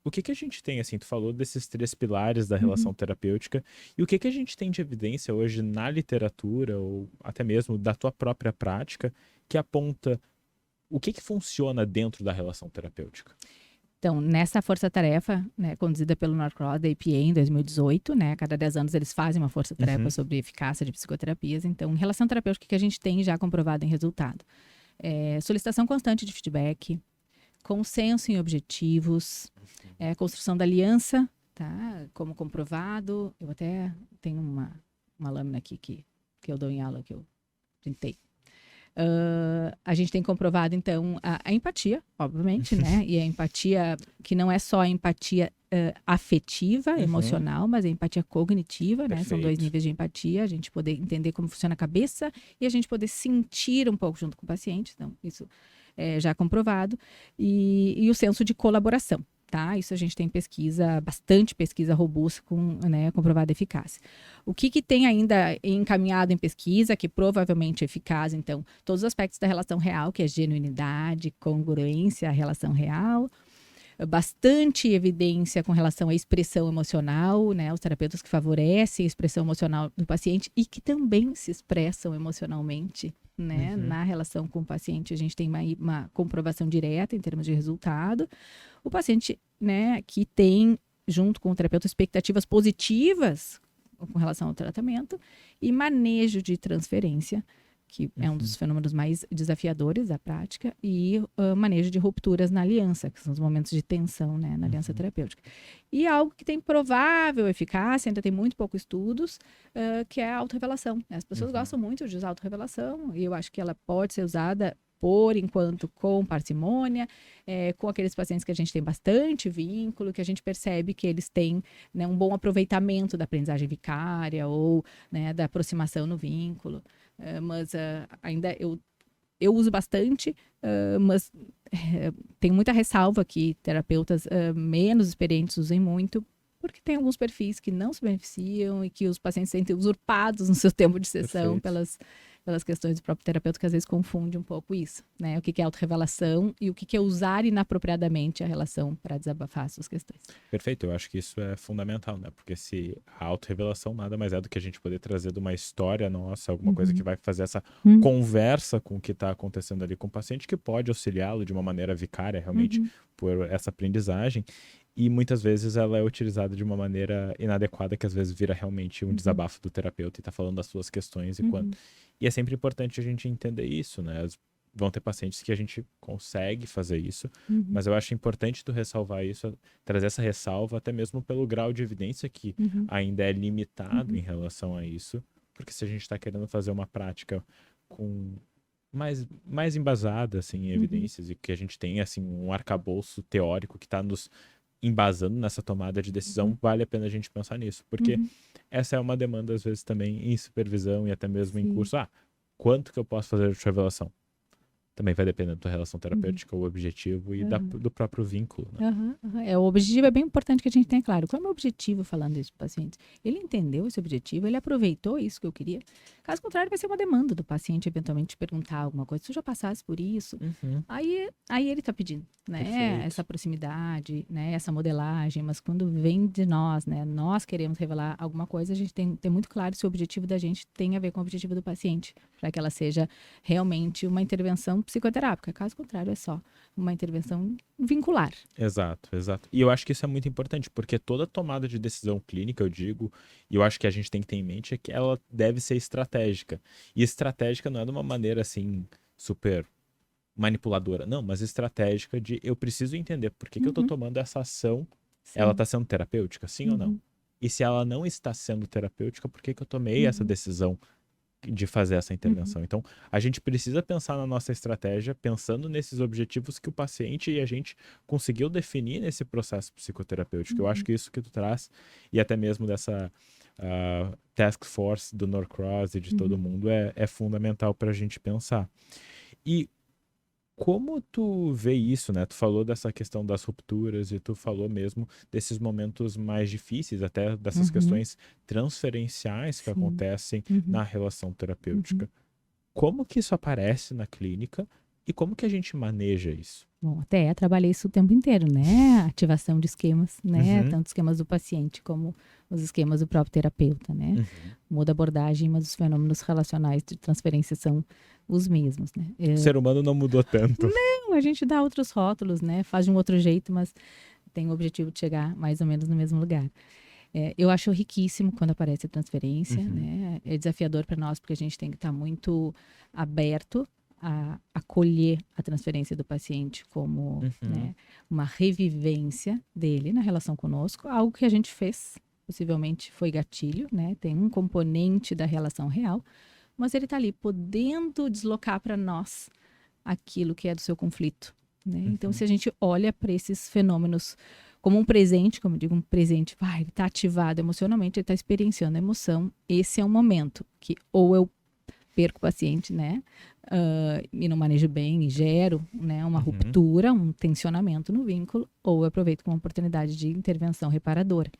o que que a gente tem, assim, tu falou desses 3 pilares da Uhum. relação terapêutica, e o que que a gente tem de evidência hoje na literatura, ou até mesmo da tua própria prática, que aponta o que que funciona dentro da relação terapêutica? Então, nessa força-tarefa, né, conduzida pelo Norcross da EPA em 2018, né, a cada 10 anos eles fazem uma força-tarefa Uhum, sobre eficácia de psicoterapias. Então, em relação terapêutica, o que a gente tem já comprovado em resultado? Solicitação constante de feedback, consenso em objetivos, construção da aliança, tá? Como comprovado. Eu até tenho uma lâmina aqui que eu dou em aula, que eu printei. A gente tem comprovado, então, a empatia, obviamente, né? E a empatia que não é só a empatia afetiva, uhum, emocional, mas a empatia cognitiva, né? São 2 perfeito. níveis de empatia, a gente poder entender como funciona a cabeça e a gente poder sentir um pouco junto com o paciente. Então, isso é já comprovado. E o senso de colaboração, tá? Isso a gente tem pesquisa, bastante pesquisa robusta com, né, comprovada eficácia. O que tem ainda encaminhado em pesquisa, que provavelmente é eficaz, então, todos os aspectos da relação real, que é genuinidade, congruência, a relação real, bastante evidência com relação à expressão emocional, né? Os terapeutas que favorecem a expressão emocional do paciente e que também se expressam emocionalmente, né? Uhum, Na relação com o paciente, a gente tem uma comprovação direta em termos de resultado. O paciente, né, que tem, junto com o terapeuta, expectativas positivas com relação ao tratamento e manejo de transferência, que é um dos uhum, fenômenos mais desafiadores da prática, e manejo de rupturas na aliança, que são os momentos de tensão, né, na aliança uhum, terapêutica. E algo que tem provável eficácia, ainda tem muito poucos estudos, que é a autorrevelação. As pessoas uhum, gostam muito de usar a autorrevelação, e eu acho que ela pode ser usada por enquanto com parcimônia, com aqueles pacientes que a gente tem bastante vínculo, que a gente percebe que eles têm, né, um bom aproveitamento da aprendizagem vicária ou, né, da aproximação no vínculo. Mas ainda eu uso bastante, mas tenho muita ressalva que terapeutas menos experientes usem muito, porque tem alguns perfis que não se beneficiam e que os pacientes se sentem usurpados no seu tempo de sessão perfeito. pelas questões do próprio terapeuta, que às vezes confunde um pouco isso, né? O que é autorrevelação e o que é usar inapropriadamente a relação para desabafar suas questões. Perfeito, eu acho que isso é fundamental, né? Porque se a autorrevelação nada mais é do que a gente poder trazer de uma história nossa, alguma coisa que Uhum. vai fazer essa Uhum. conversa com o que está acontecendo ali com o paciente, que pode auxiliá-lo de uma maneira vicária, realmente, Uhum. por essa aprendizagem. E muitas vezes ela é utilizada de uma maneira inadequada, que às vezes vira realmente um Uhum. desabafo do terapeuta e está falando das suas questões e quando. Uhum. E é sempre importante a gente entender isso, né? Vão ter pacientes que a gente consegue fazer isso, Uhum. mas eu acho importante tu ressalvar isso, trazer essa ressalva, até mesmo pelo grau de evidência que Uhum. ainda é limitado Uhum. em relação a isso, porque se a gente está querendo fazer uma prática com mais embasada assim, em Uhum. evidências e que a gente tem assim, um arcabouço teórico que está nos embasando nessa tomada de decisão, Uhum. vale a pena a gente pensar nisso, porque Uhum. essa é uma demanda, às vezes, também em supervisão e até mesmo em Sim. curso. Ah, quanto que eu posso fazer de revelação? Também vai depender da tua relação Uhum. terapêutica, o objetivo e Uhum. do próprio vínculo, né? Aham, aham. O objetivo é bem importante que a gente tenha claro. Qual é o meu objetivo falando isso para o paciente? Ele entendeu esse objetivo, ele aproveitou isso que eu queria. Caso contrário, vai ser uma demanda do paciente eventualmente te perguntar alguma coisa. Se eu já passasse por isso, Uhum, aí ele está pedindo, né? Essa perfeito. proximidade, né? Essa modelagem. Mas quando vem de nós, né? Nós queremos revelar alguma coisa, a gente tem que ter muito claro se o objetivo da gente tem a ver com o objetivo do paciente, para que ela seja realmente uma intervenção psicoterápica. Caso contrário, é só uma intervenção vincular. Exato, exato. E eu acho que isso é muito importante, porque toda tomada de decisão clínica, eu digo, e eu acho que a gente tem que ter em mente, é que ela deve ser estratégica. E estratégica não é de uma maneira assim, super manipuladora, não, mas estratégica de eu preciso entender por que que eu estou Uhum, tomando essa ação, ela sim. está sendo terapêutica, sim ou não? Uhum, E se ela não está sendo terapêutica, por que que eu tomei essa uhum, decisão de fazer essa uhum, intervenção? Então, a gente precisa pensar na nossa estratégia, pensando nesses objetivos que o paciente e a gente conseguiu definir nesse processo psicoterapêutico. Eu acho uhum, que isso que tu traz, e até mesmo dessa task force do Norcross e de todo uhum, mundo, é fundamental para a gente pensar. E como tu vê isso, né? Tu falou dessa questão das rupturas e tu falou mesmo desses momentos mais difíceis, até dessas uhum, questões transferenciais que sim. acontecem Uhum, na relação uhum. terapêutica. Como que isso aparece na clínica e como que a gente maneja isso? Bom, até trabalhei isso o tempo inteiro, né? Ativação de esquemas, né? Uhum. Tanto esquemas do paciente como os esquemas do próprio terapeuta, né? Uhum. Muda a abordagem, mas os fenômenos relacionais de transferência são os mesmos, né? O ser humano não mudou tanto. Não, a gente dá outros rótulos, né? Faz de um outro jeito, mas tem o objetivo de chegar mais ou menos no mesmo lugar. Eu acho riquíssimo quando aparece a transferência, Uhum. né? É desafiador para nós, porque a gente tem que estar muito aberto a acolher a transferência do paciente como, Uhum. né, uma revivência dele na relação conosco, algo que a gente fez, possivelmente foi gatilho, né? Tem um componente da relação real, mas ele está ali podendo deslocar para nós aquilo que é do seu conflito, né? Então, se a gente olha para esses fenômenos como um presente, como eu digo, um presente, ele está ativado emocionalmente, ele está experienciando a emoção, esse é um momento que ou eu perco o paciente, né? E não manejo bem e gero, né, uma ruptura, um tensionamento no vínculo, ou eu aproveito como uma oportunidade de intervenção reparadora.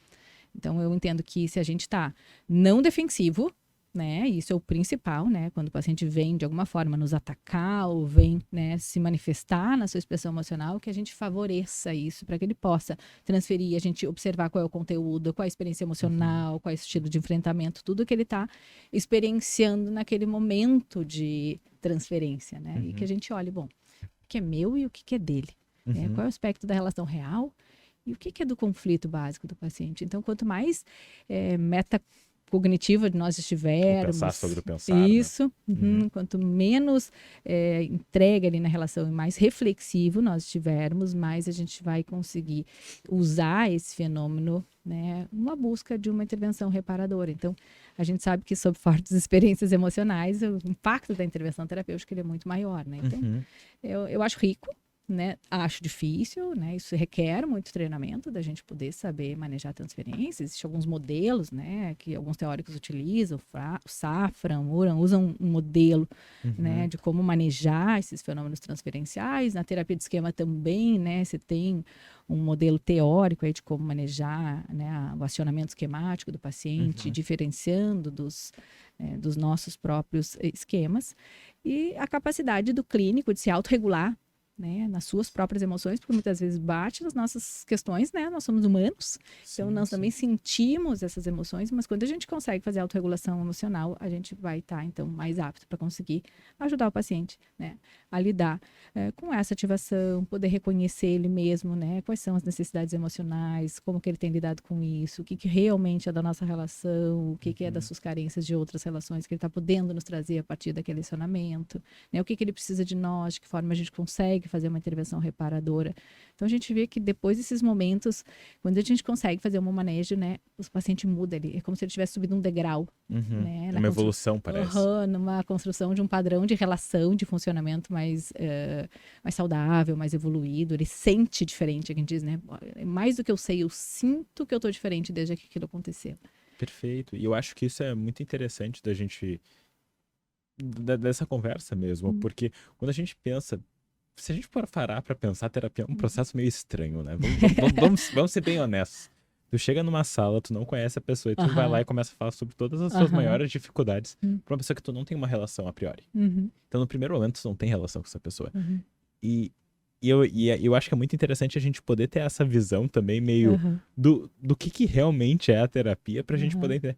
Então, eu entendo que se a gente está não defensivo, né, isso é o principal, né, quando o paciente vem de alguma forma nos atacar ou vem, né, se manifestar na sua expressão emocional, que a gente favoreça isso para que ele possa transferir, a gente observar qual é o conteúdo, qual é a experiência emocional, qual é o estilo de enfrentamento, tudo que ele está experienciando naquele momento de transferência, né, e que a gente olhe, bom, o que é meu e o que é dele, né, qual é o aspecto da relação real e o que é do conflito básico do paciente. Então, quanto mais metacognitiva nós estivermos... Pensar sobre o pensar, isso. Quanto menos entrega ali na relação e mais reflexivo nós estivermos, mais a gente vai conseguir usar esse fenômeno, né, numa busca de uma intervenção reparadora. Então, a gente sabe que sob fortes experiências emocionais, o impacto da intervenção terapêutica ele é muito maior, né? Então, eu acho rico, né? Acho difícil, né? Isso requer muito treinamento da gente poder saber manejar transferências. Existem alguns modelos, né, que alguns teóricos utilizam, o Safran, o Uran, usam um modelo, né, de como manejar esses fenômenos transferenciais. Na terapia de esquema também, né, você tem um modelo teórico aí de como manejar, né, o acionamento esquemático do paciente, diferenciando dos nossos próprios esquemas. E a capacidade do clínico de se autorregular, né, nas suas próprias emoções, porque muitas vezes bate nas nossas questões, né? Nós somos humanos, então nós também sentimos essas emoções, mas quando a gente consegue fazer a autorregulação emocional, a gente vai estar, então, mais apto para conseguir ajudar o paciente, né, a lidar com essa ativação, poder reconhecer ele mesmo, né? Quais são as necessidades emocionais, como que ele tem lidado com isso, o que realmente é da nossa relação, o que é das suas carências de outras relações que ele está podendo nos trazer a partir daquele acionamento, né? O que ele precisa de nós, de que forma a gente consegue fazer uma intervenção reparadora. Então, a gente vê que depois desses momentos, quando a gente consegue fazer um manejo, né, o paciente muda ali. É como se ele tivesse subido um degrau. Né, uma evolução, parece. Numa construção de um padrão de relação, de funcionamento mais saudável, mais evoluído. Ele sente diferente, a gente diz, né? Mais do que eu sei, eu sinto que eu estou diferente desde que aquilo aconteceu. Perfeito. E eu acho que isso é muito interessante da gente... dessa conversa mesmo, porque quando a gente pensa... Se a gente for parar pra pensar, a terapia é um processo meio estranho, né? Vamos ser bem honestos. Tu chega numa sala, tu não conhece a pessoa e tu vai lá e começa a falar sobre todas as suas maiores dificuldades pra uma pessoa que tu não tem uma relação a priori. Então, no primeiro momento, tu não tem relação com essa pessoa. E eu acho que é muito interessante a gente poder ter essa visão também meio do que realmente é a terapia pra gente poder entender.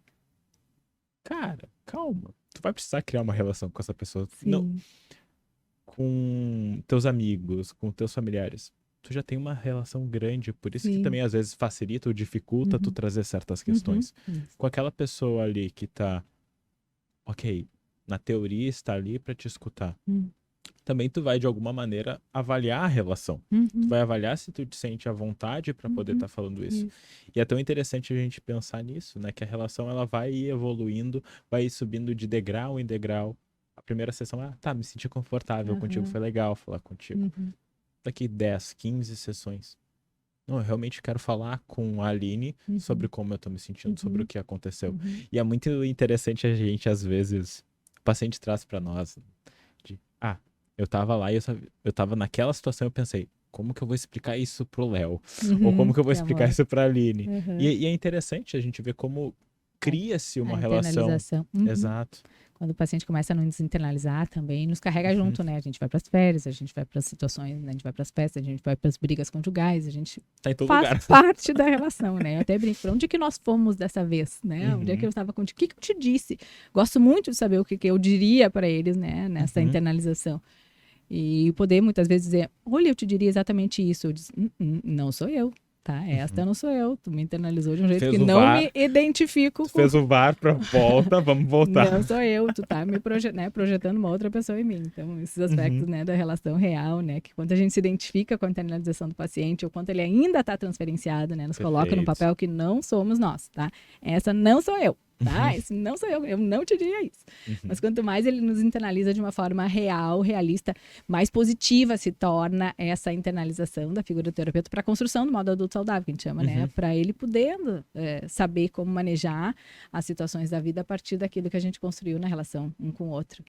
Cara, calma. Tu vai precisar criar uma relação com essa pessoa. Sim. Não... com teus amigos, com teus familiares, tu já tem uma relação grande, por isso que também às vezes facilita ou dificulta tu trazer certas questões. Com aquela pessoa ali que tá, ok, na teoria está ali pra te escutar, também tu vai de alguma maneira avaliar a relação. Tu vai avaliar se tu te sente à vontade pra poder estar falando isso. E é tão interessante a gente pensar nisso, né, que a relação ela vai ir evoluindo, vai ir subindo de degrau em degrau. A primeira sessão, me senti confortável contigo, foi legal falar contigo. Daqui 10, 15 sessões. Não, eu realmente quero falar com a Aline sobre como eu tô me sentindo, sobre o que aconteceu. E é muito interessante a gente, às vezes, o paciente traz pra nós, de, eu tava lá e eu tava naquela situação, eu pensei, como que eu vou explicar isso pro Léo? Ou como que eu vou explicar isso pra Aline? E é interessante a gente ver como cria-se uma relação. Internalização. Exato. quando o paciente começa a nos internalizar também, nos carrega junto, né? A gente vai para as férias, a gente vai para as situações, né? A gente vai para as festas, a gente vai para as brigas conjugais, a gente Tá em todo faz lugar. parte da relação, né? Eu até brinco, para onde que nós fomos dessa vez, né? Onde é que eu estava contigo? O que que eu te disse? Gosto muito de saber o que que eu diria para eles, né? Nessa internalização. E poder muitas vezes dizer, olha, eu te diria exatamente isso. Eu disse, não sou eu, tá? Esta não sou eu. Tu me internalizou de um jeito Fez que o não VAR. me identifico com. Fez o VAR pra volta, vamos voltar. Não sou eu, tu tá me projetando uma outra pessoa em mim. Então, esses aspectos, né, da relação real, né, que quando a gente se identifica com a internalização do paciente, ou quanto ele ainda está transferenciado, né, nos coloca no Perfeito. papel que não somos nós, tá? Essa não sou eu. Tá? Esse não sou eu não te diria isso. Mas quanto mais ele nos internaliza de uma forma real, realista, mais positiva se torna essa internalização da figura do terapeuta para a construção do modo adulto saudável, que a gente chama, né? Para ele podendo saber como manejar as situações da vida a partir daquilo que a gente construiu na relação um com o outro.